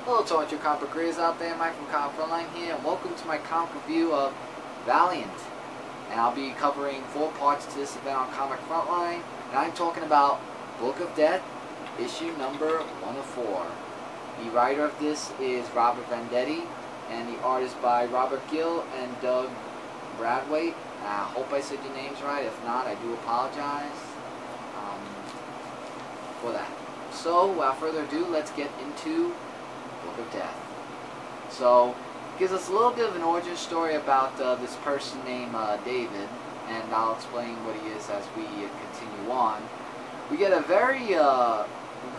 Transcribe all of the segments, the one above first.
Hello to all you comic creators out there, Mike from Frontline here, and welcome to my comic review of Valiant. And I'll be covering 4 parts to this event on Comic Frontline, and I'm talking about Book of Death, issue number 104. The writer of this is Robert Venditti, and the art is by Robert Gill and Doug Bradway. I hope I said your names right. If not, I do apologize for that. So, without further ado, let's get into Book of Death. So, it gives us a little bit of an origin story about this person named David, and I'll explain what he is as we continue on. We get a very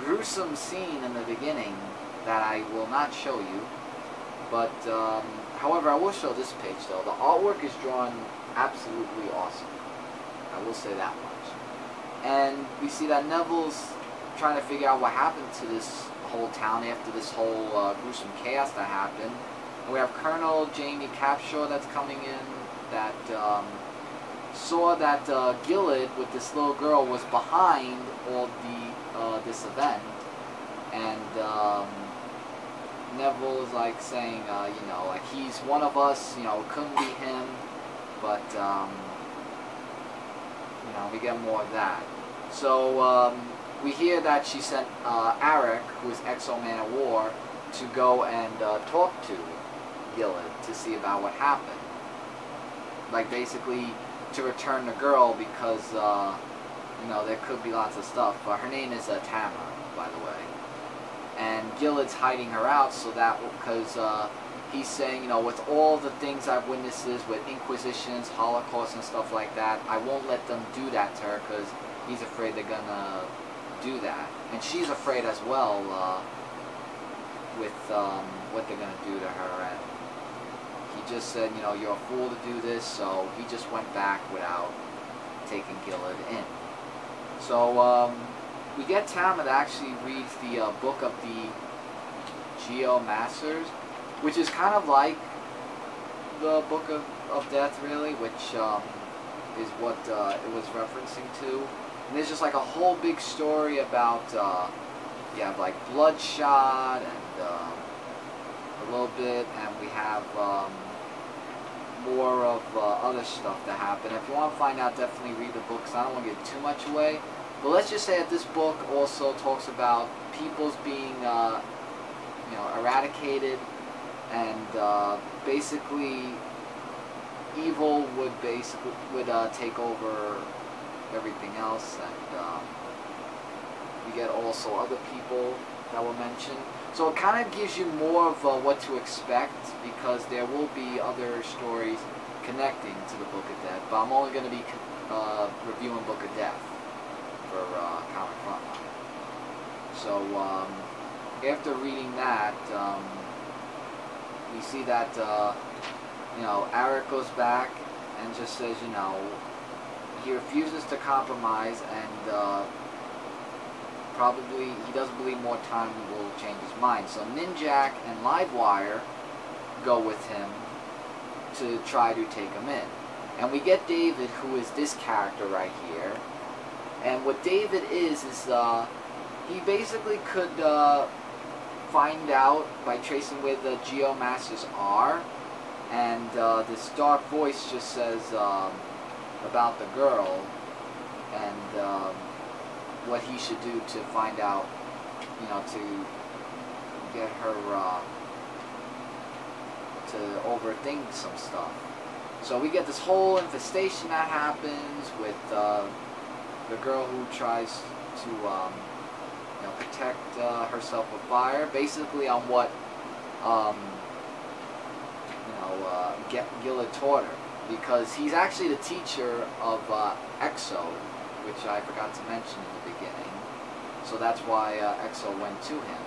gruesome scene in the beginning that I will not show you, but however, I will show this page though. The artwork is drawn absolutely awesome. I will say that much. And we see that Neville's trying to figure out what happened to this whole town after this whole gruesome chaos that happened. And we have Colonel Jamie Capshaw that's coming in that saw that Gilead with this little girl was behind all the this event, and Neville is like saying, you know, like he's one of us, you know, it couldn't be him, but you know, we get more of that. So we hear that she sent Arik, who is Exo-Man of War, to go and talk to Gilead to see about what happened. Like basically to return the girl because, you know, there could be lots of stuff. Her name is Tama, by the way. And Gilead's hiding her out so that, because he's saying, you know, with all the things I've witnessed with Inquisitions, Holocaust and stuff like that, I won't let them do that to her because he's afraid they're gonna do that. And she's afraid as well with what they're gonna do to her. And he just said, you know, you're a fool to do this, so he just went back without taking Gilead in. So we get Tama that actually reads the book of the Geomasters, which is kind of like the Book of Death, really, which is what it was referencing to. And there's just like a whole big story about, you have like Bloodshot and a little bit, and we have more of other stuff that happened. If you want to find out, definitely read the books. I don't want to give too much away. But let's just say that this book also talks about peoples being, you know, eradicated, and basically evil would take over everything else, and we get also other people that were mentioned. So it kind of gives you more of what to expect, because there will be other stories connecting to the Book of Death. But I'm only going to be reviewing Book of Death for Comic Frontline. So after reading that, we see that you know, Arik goes back and just says, you know, he refuses to compromise, and probably he doesn't believe more time will change his mind. So Ninjak and Livewire go with him to try to take him in. And we get David, who is this character right here. And what David is he basically could find out by tracing where the Geomasters are. And this dark voice just says about the girl, and what he should do to find out, you know, to get her to overthink some stuff. So we get this whole infestation that happens with the girl who tries to you know, protect herself with fire, basically on what you know, Gilead taught her, because he's actually the teacher of Exo, which I forgot to mention in the beginning. So that's why Exo went to him.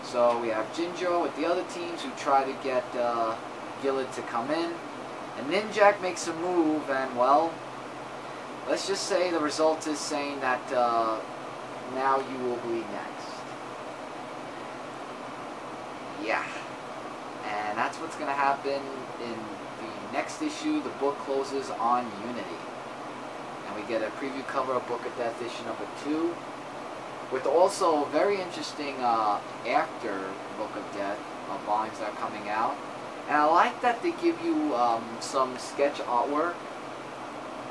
So we have Jinjo with the other teams who try to get Gilead to come in. And Ninjak makes a move, and well, let's just say the result is saying that now you will bleed next. Yeah. And that's what's going to happen in the next issue. The book closes on Unity. And we get a preview cover of Book of Death issue number 2. with also very interesting after Book of volumes that are coming out. And I like that they give you some sketch artwork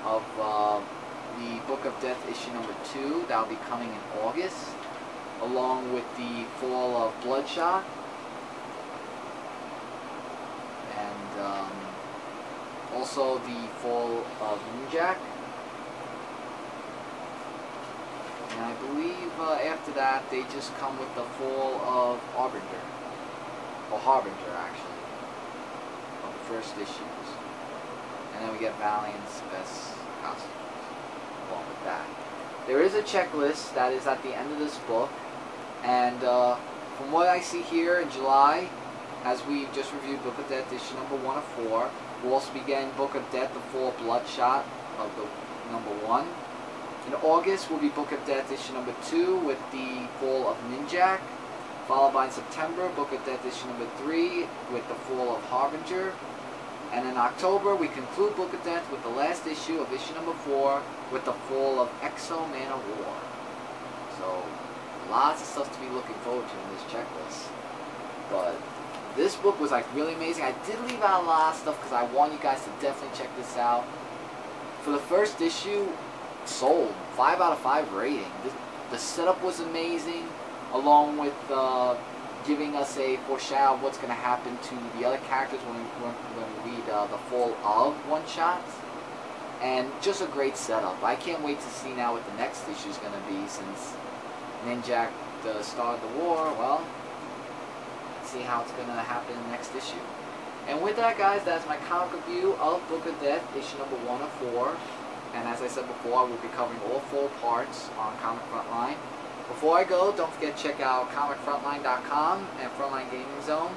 of the Book of Death issue number 2 that will be coming in August, along with the Fall of Bloodshot, and also the Fall of Linkage. And I believe after that they just come with the Fall of Harbinger, or Harbinger actually, of the first issues. And then we get Valiant's best costumes along with that. There is a checklist that is at the end of this book, and from what I see here in July, as we just reviewed Book of Death issue number 1 of 4, we'll also be getting Book of Death, the Fall of Bloodshot of the number 1. In August will be Book of Death issue number 2 with the Fall of Ninjak, followed by in September Book of Death issue number 3 with the Fall of Harbinger. And in October we conclude Book of Death with the last issue of issue number 4 with the Fall of Exo-Man of War. So lots of stuff to be looking forward to in this checklist. But this book was like really amazing. I did leave out a lot of stuff because I want you guys to definitely check this out. For the first issue, sold. 5 out of 5 rating. The setup was amazing, along with giving us a foreshadow of what's going to happen to the other characters when we read the Fall of one-shots. And just a great setup. I can't wait to see now what the next issue is going to be, since Ninjak started the war. Well, let's see how it's going to happen in the next issue. And with that, guys, that's my comic review of Book of Death, issue number 1 of 4. And as I said before, I will be covering all 4 parts on Comic Frontline. Before I go, don't forget to check out comicfrontline.com and Frontline Gaming Zone,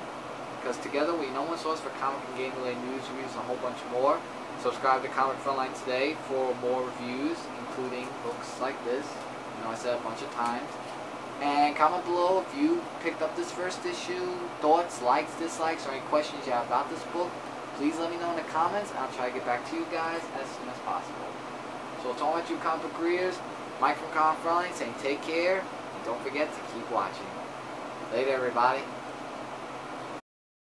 because together we're number one source for comic and game-related news, reviews, and a whole bunch more. Subscribe to Comic Frontline today for more reviews, including books like this. You know, I said a bunch of times. And comment below if you picked up this first issue, thoughts, likes, dislikes, or any questions you have about this book. Please let me know in the comments, and I'll try to get back to you guys as soon as possible. So to all my true comic book readers, Mike from Comic Frontline saying take care, and don't forget to keep watching. Later, everybody.